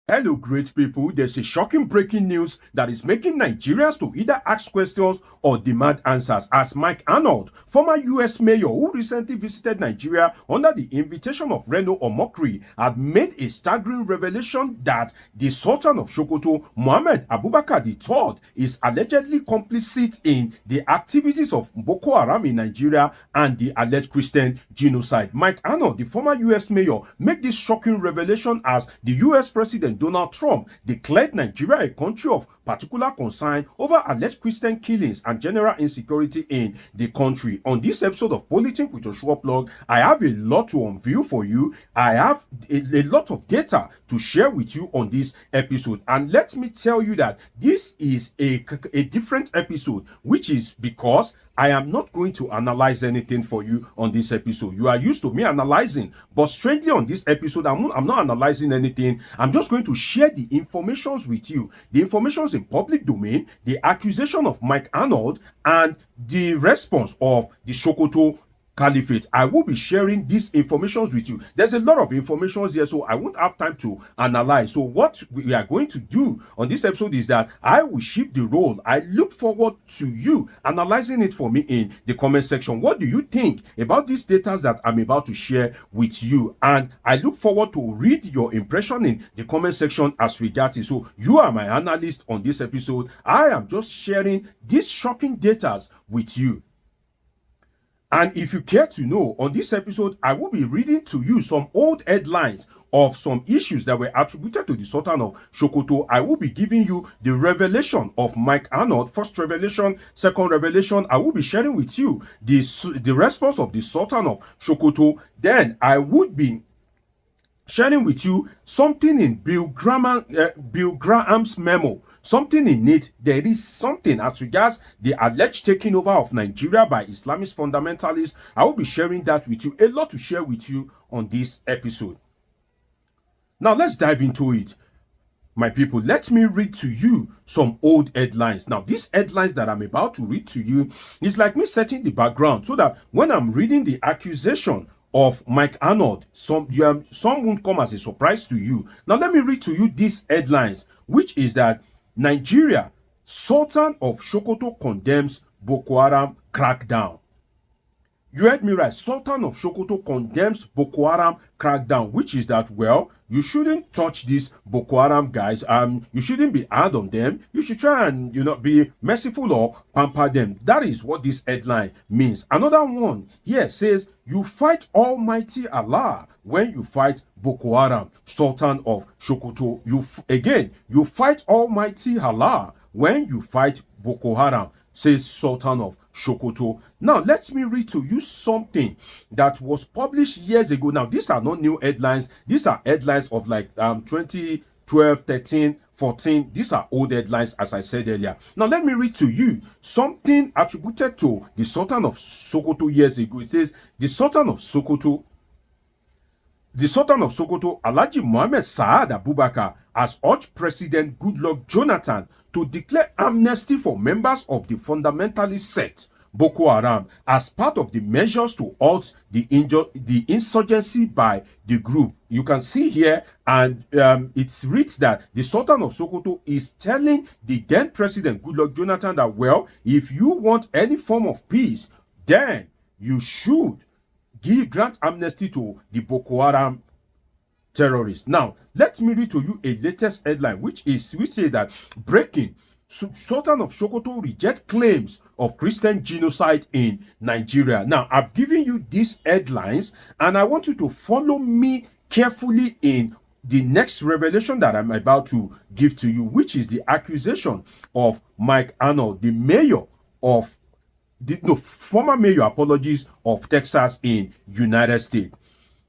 Hello, great people. There's a shocking breaking news that is making Nigerians to either ask questions or demand answers. As Mike Arnold, former US mayor who recently visited Nigeria under the invitation of Reno Omokri, had made a staggering revelation that the Sultan of Sokoto, Mohammed Abubakar III, is allegedly complicit in the activities of Boko Haram in Nigeria and the alleged Christian genocide. Mike Arnold, the former US mayor, made this shocking revelation as the US President Donald Trump declared Nigeria a country of particular concern over alleged Christian killings and general insecurity in the country. On this episode of Politics with Joshua Plug, I have a lot to unveil for you. I have a lot of data to share with you on this episode. And let me tell you that this is a different episode, which is because I am not going to analyze anything for you on this episode. You are used to me analyzing, but strangely on this episode, I'm not analyzing anything. I'm just going to share the informations with you. The informations in public domain, the accusation of Mike Arnold, and the response of the Sokoto Caliphate. I will be sharing these informations with you. There's a lot of information here, so I won't have time to analyze. So what we are going to do on this episode is that I will shift the role. I look forward to you analyzing it for me in the comment section. What do you think about these data that I'm about to share with you? And I look forward to read your impression in the comment section as regards it. So you are my analyst on this episode. I am just sharing these shocking data with you. And if you care to know, on this episode, I will be reading to you some old headlines of some issues that were attributed to the Sultan of Sokoto. I will be giving you the revelation of Mike Arnold, first revelation, second revelation. I will be sharing with you the response of the Sultan of Sokoto. Then I would be sharing with you something in Bill Graham's memo. Something in it, there is something as regards the alleged taking over of Nigeria by Islamist fundamentalists. I will be sharing that with you. A lot to share with you on this episode. Now let's dive into it. My people, let me read to you some old headlines. Now, these headlines that I'm about to read to you is like me setting the background so that when I'm reading the accusation of Mike Arnold, some won't come as a surprise to you. Now, let me read to you these headlines, which is that Nigeria, Sultan of Sokoto condemns Boko Haram crackdown. You heard me right. Sultan of Sokoto condemns Boko Haram crackdown, which is that, well, you shouldn't touch these Boko Haram guys. You shouldn't be hard on them. You should try and, be merciful or pamper them. That is what this headline means. Another one here says, you fight Almighty Allah when you fight Boko Haram. Sultan of Sokoto. You fight Almighty Allah when you fight Boko Haram, says Sultan of Sokoto. Now, let me read to you something that was published years ago. Now, these are not new headlines. These are headlines of like 2012, 13, 14. These are old headlines, as I said earlier. Now, let me read to you something attributed to the Sultan of Sokoto years ago. It says, the Sultan of Sokoto, Alhaji Mohammed Saad Abubakar, has urged President Goodluck Jonathan to declare amnesty for members of the fundamentalist sect Boko Haram as part of the measures to halt the insurgency by the group. You can see here, and it reads that the Sultan of Sokoto is telling the then President Goodluck Jonathan that, well, if you want any form of peace, then you should grant amnesty to the Boko Haram terrorists. Now, let me read to you a latest headline, which says that breaking, Sultan of Sokoto reject claims of Christian genocide in Nigeria. Now, I've given you these headlines, and I want you to follow me carefully in the next revelation that I'm about to give to you, which is the accusation of Mike Arnold, the mayor of former mayor, of Texas in United States.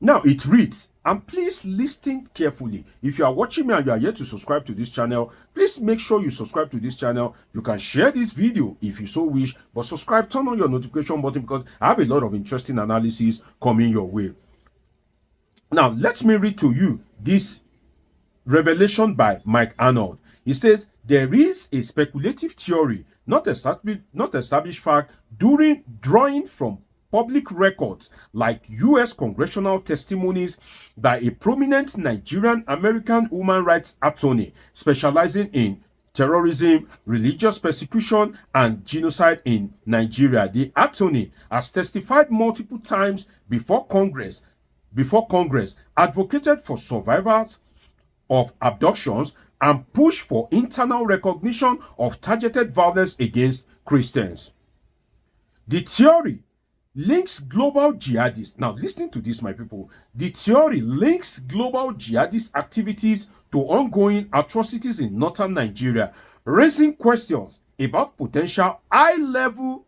Now it reads, and please listen carefully. If you are watching me and you are yet to subscribe to this channel, please make sure you subscribe to this channel. You can share this video if you so wish, but subscribe, turn on your notification button, because I have a lot of interesting analysis coming your way. Now, let me read to you this revelation by Mike Arnold. He says, there is a speculative theory, not established fact, drawing from public records like U.S. congressional testimonies by a prominent Nigerian American human rights attorney specializing in terrorism, religious persecution, and genocide in Nigeria. The attorney has testified multiple times before Congress, advocated for survivors of abductions, and pushed for internal recognition of targeted violence against Christians. The theory links global jihadists. Now, listening to this, my people, the theory links global jihadist activities to ongoing atrocities in northern Nigeria, raising questions about potential high-level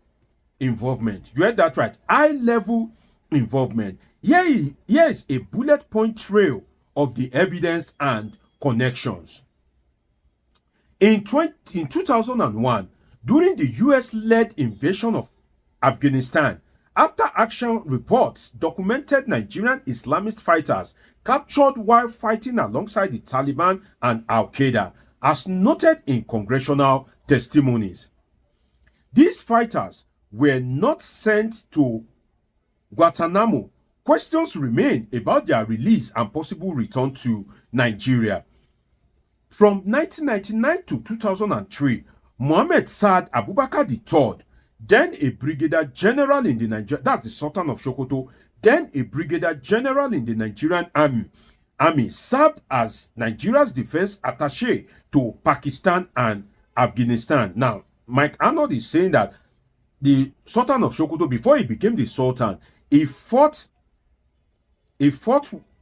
involvement. You heard that right, high-level involvement. Here is a bullet point trail of the evidence and connections. In 2001, during the US-led invasion of Afghanistan, after action reports documented Nigerian Islamist fighters captured while fighting alongside the Taliban and Al-Qaeda, as noted in congressional testimonies. These fighters were not sent to Guantanamo. Questions remain about their release and possible return to Nigeria. From 1999 to 2003, Mohammed Saad Abubakar III, then a brigadier general in the that's the Sultan of Sokoto, then a brigadier general in the Nigerian army, served as Nigeria's defense attaché to Pakistan and Afghanistan. Now, Mike Arnold is saying that the Sultan of Sokoto, before he became the Sultan, he fought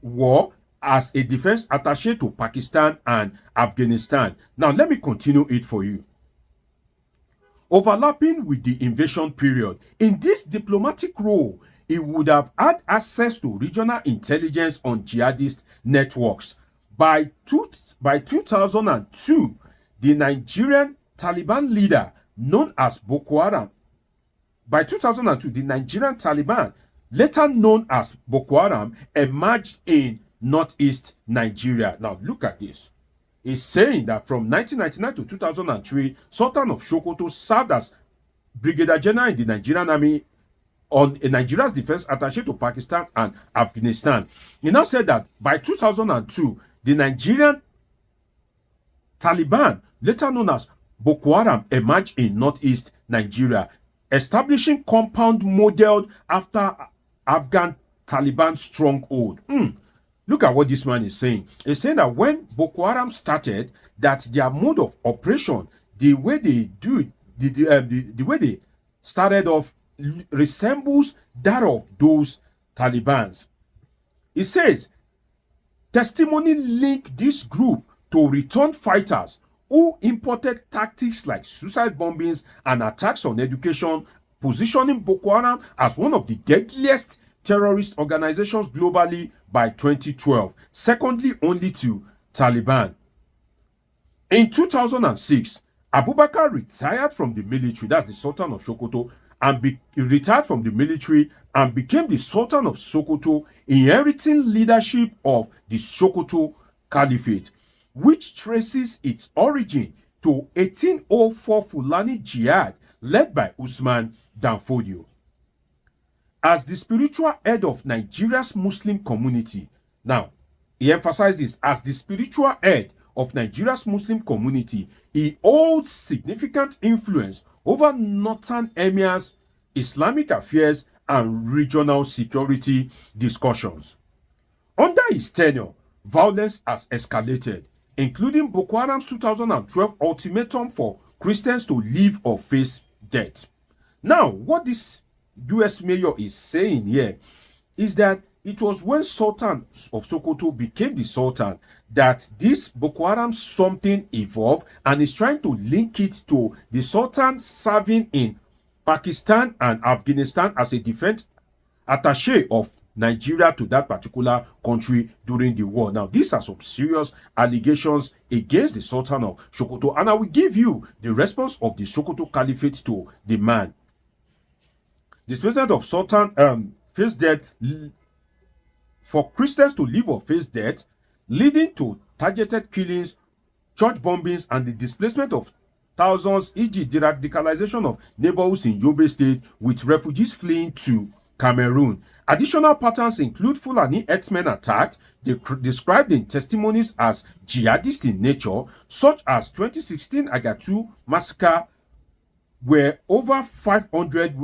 war as a defense attaché to Pakistan and Afghanistan. Now, let me continue it for you. Overlapping with the invasion period, in this diplomatic role, he would have had access to regional intelligence on jihadist networks. By 2002, the Nigerian Taliban leader known as Boko Haram, by 2002, the Nigerian Taliban, later known as Boko Haram, emerged in northeast Nigeria. Now, look at this. It's saying that from 1999 to 2003, Sultan of Sokoto served as brigadier general in the Nigerian army on Nigeria's defense attaché to Pakistan and Afghanistan. He now said that by 2002, the Nigerian Taliban, later known as Boko Haram, emerged in northeast Nigeria, establishing compound modeled after Afghan Taliban stronghold. Look at what this man is saying. He's saying that when Boko Haram started, that their mode of operation, the way they do it, the way they started off, resembles that of those Talibans. He says, testimony linked this group to returned fighters who imported tactics like suicide bombings and attacks on education, positioning Boko Haram as one of the deadliest terrorist organizations globally by 2012, secondly only to Taliban. In 2006, Abubakar retired from the military, that's the Sultan of Sokoto, and retired from the military and became the Sultan of Sokoto, inheriting leadership of the Sokoto Caliphate, which traces its origin to 1804 Fulani Jihad led by Usman Danfodio. As the spiritual head of Nigeria's Muslim community, now, he emphasizes, as the spiritual head of Nigeria's Muslim community, he holds significant influence over northern emirs, Islamic affairs, and regional security discussions. Under his tenure, violence has escalated, including Boko Haram's 2012 ultimatum for Christians to leave or face death. Now, what this U.S. mayor is saying here is that it was when Sultan of Sokoto became the Sultan that this Boko Haram something evolved, and is trying to link it to the Sultan serving in Pakistan and Afghanistan as a defense attaché of Nigeria to that particular country during the war. Now, these are some serious allegations against the Sultan of Sokoto, and I will give you the response of the Sokoto Caliphate to the man. The president of Sultan faced death for Christians to live or face death, leading to targeted killings, church bombings, and the displacement of thousands, e.g. the radicalization of neighborhoods in Yobe State, with refugees fleeing to Cameroon. Additional patterns include Fulani herdsmen attacked, described in testimonies as jihadist in nature, such as 2016 Agatu massacre, where over 500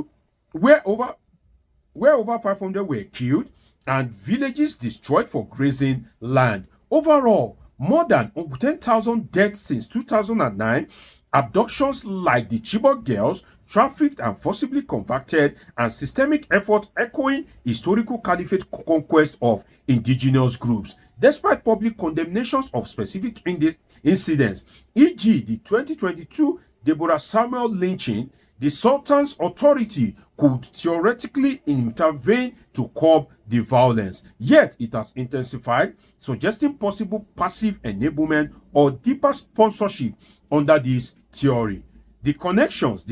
where over 500 were killed and villages destroyed for grazing land. Overall, more than 10,000 deaths since 2009, abductions like the Chibok girls, trafficked and forcibly converted, and systemic efforts echoing historical caliphate conquest of indigenous groups. Despite public condemnations of specific incidents, e.g., the 2022 Deborah Samuel lynching, the Sultan's authority could theoretically intervene to curb the violence. Yet it has intensified, suggesting possible passive enablement or deeper sponsorship under this theory. The connections,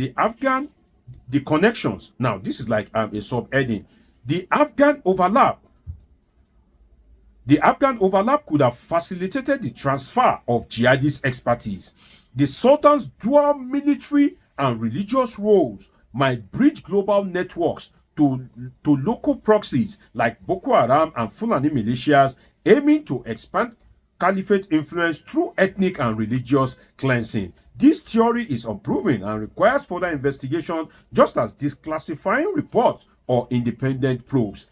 now this is like a subheading. The Afghan overlap could have facilitated the transfer of jihadist expertise. The Sultan's dual military and religious roles might bridge global networks to local proxies like Boko Haram and Fulani militias, aiming to expand caliphate influence through ethnic and religious cleansing. This theory is unproven and requires further investigation, just as disclassifying reports or independent probes.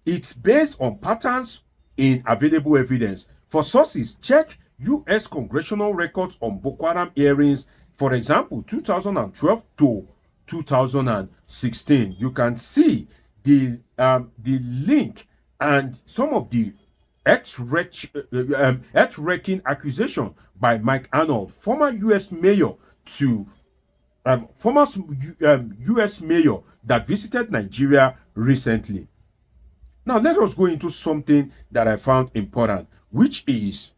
It's based on patterns in available evidence. For sources, check U.S. congressional records on Boko Haram hearings, for example, 2012 to 2016. You can see the link and some of the earth-wrecking accusation by Mike Arnold, former U.S. mayor U.S. mayor that visited Nigeria recently. Now, let us go into something that I found important, which is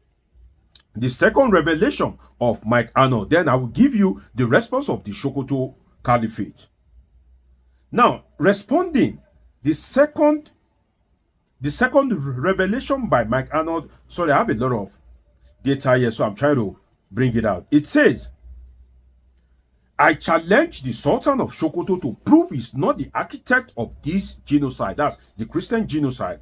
the second revelation of Mike Arnold. Then I will give you the response of the Sokoto Caliphate. Now, responding, the second revelation by Mike Arnold. Sorry, I have a lot of data here, so I'm trying to bring it out. It says, I challenge the Sultan of Sokoto to prove he's not the architect of this genocide, that's the Christian genocide,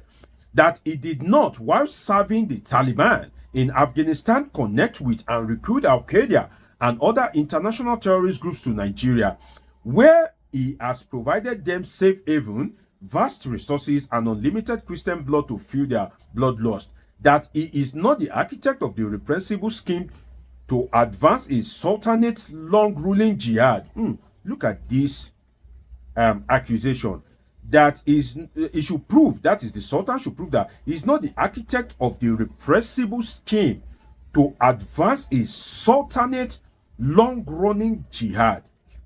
that he did not, while serving the Taliban in Afghanistan, connect with and recruit Al-Qaeda and other international terrorist groups to Nigeria, where he has provided them safe haven, vast resources, and unlimited Christian blood to fuel their bloodlust. That he is not the architect of the reprehensible scheme to advance his Sultanate's long-ruling jihad. Look at this accusation. That is, he should prove, that is, the Sultan should prove that he is not the architect of the repressible scheme to advance his Sultanate long-running jihad,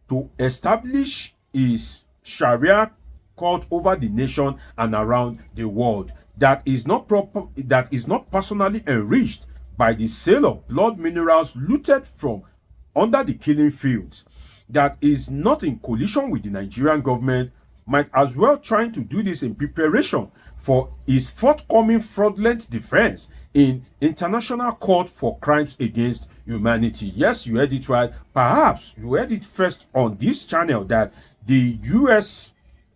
to establish his Sharia court over the nation and around the world, that is not personally enriched by the sale of blood minerals looted from under the killing fields, that is not in coalition with the Nigerian government, might as well trying to do this in preparation for his forthcoming fraudulent defense in international court for crimes against humanity. Yes, you heard it right. Perhaps you heard it first on this channel that the U.S.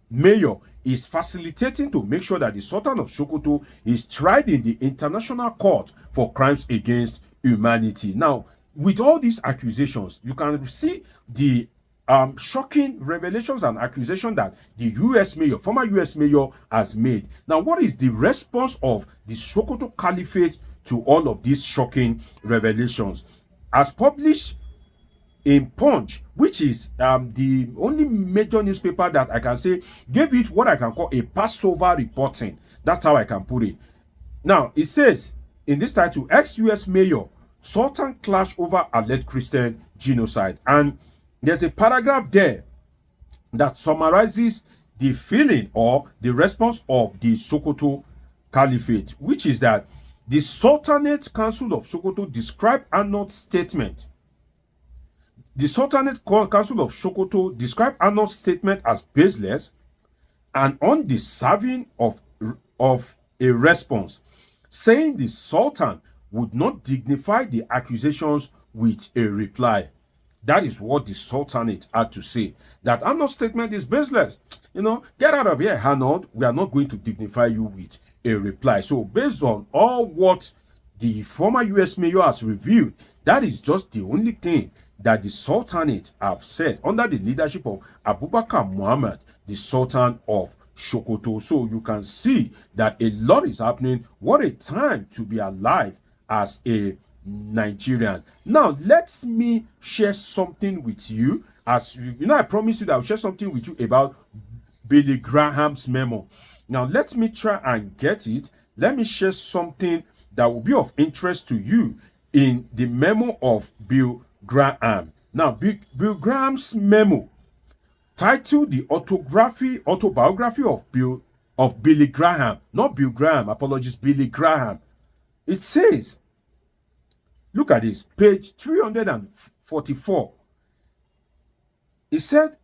mayor is facilitating to make sure that the Sultan of Sokoto is tried in the international court for crimes against humanity. Now, with all these accusations, you can see the shocking revelations and accusations that the U.S. mayor, former U.S. mayor, has made. Now, what is the response of the Sokoto Caliphate to all of these shocking revelations? As published in Punch, which is the only major newspaper that I can say gave it what I can call a Passover reporting. That's how I can put it. Now, it says in this title, ex-U.S. mayor, Sultan clash over alleged Christian genocide. And there's a paragraph there that summarizes the feeling or the response of the Sokoto Caliphate, which is that the Sultanate Council of Sokoto described Arnold's statement. The Sultanate Council of Sokoto described Arnold's statement as baseless and undeserving of a response, saying the Sultan would not dignify the accusations with a reply. That is what the Sultanate had to say. That Arnold's statement is baseless. Get out of here, Arnold. We are not going to dignify you with a reply. So based on all what the former US mayor has revealed, that is just the only thing that the Sultanate have said under the leadership of Abubakar Muhammad, the Sultan of Sokoto. So you can see that a lot is happening. What a time to be alive as a Nigerian. Now, let me share something with you. As I promised you that I'll share something with you about Billy Graham's memo. Now, let me try and get it. Let me share something that will be of interest to you in the memo of Bill Graham. Now, Bill Graham's memo, titled The Autobiography of Billy Graham. Not Bill Graham, apologies, Billy Graham. It says, look at this, page 344. It said,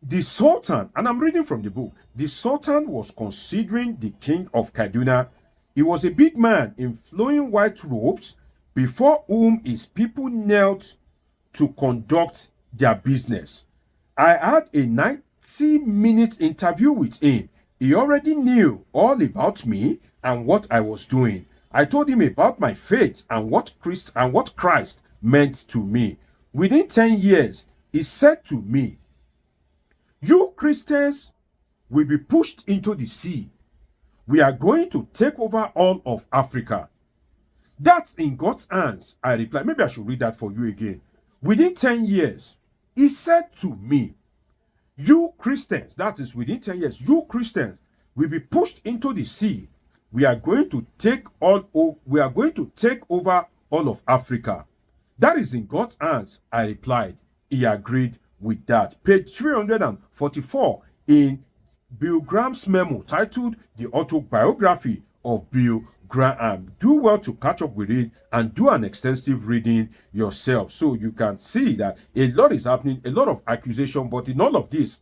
the Sultan, and I'm reading from the book, the Sultan was considering the king of Kaduna. He was a big man in flowing white robes before whom his people knelt to conduct their business. I had a 90-minute interview with him. He already knew all about me and what I was doing. I told him about my faith and what Christ meant to me. Within 10 years, he said to me, "You Christians will be pushed into the sea. We are going to take over all of Africa." That's in God's hands, I replied. Maybe I should read that for you again. Within 10 years, he said to me, "You Christians," that is within 10 years, "you Christians will be pushed into the sea. We are going to take over all of Africa." That is in God's hands, I replied. He agreed with that. Page 344 in Bill Graham's memo, titled The Autobiography of Bill Graham. Do well to catch up with it and do an extensive reading yourself, so you can see that a lot is happening, a lot of accusation, but in all of this,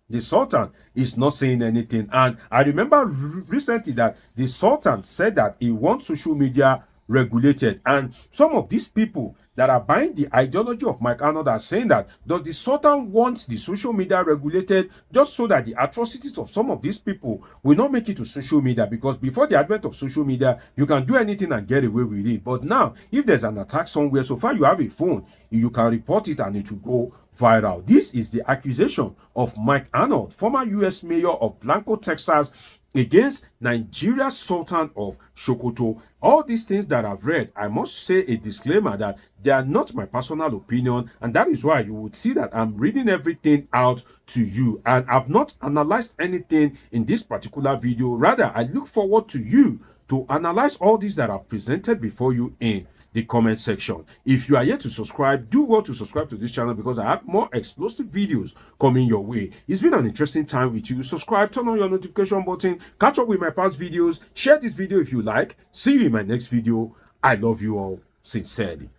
the Sultan is not saying anything. And I remember recently that the Sultan said that he wants social media regulated, and some of these people that are buying the ideology of Mike Arnold are saying that, does the Sultan want the social media regulated just so that the atrocities of some of these people will not make it to social media? Because before the advent of social media, you can do anything and get away with it. But now, if there's an attack somewhere, so far you have a phone, you can report it and it will go viral. This is the accusation of Mike Arnold, former US mayor of Blanco, Texas, against Nigeria's Sultan of Sokoto. All these things that I've read, I must say a disclaimer that they are not my personal opinion, and that is why you would see that I'm reading everything out to you, and I've not analyzed anything in this particular video. Rather, I look forward to you to analyze all these that I've presented before you in the comment section. If you are yet to subscribe, do well to subscribe to this channel, because I have more explosive videos coming your way. It's been an interesting time with you. Subscribe, turn on your notification button, catch up with my past videos, share this video if you like. See you in my next video. I love you all sincerely.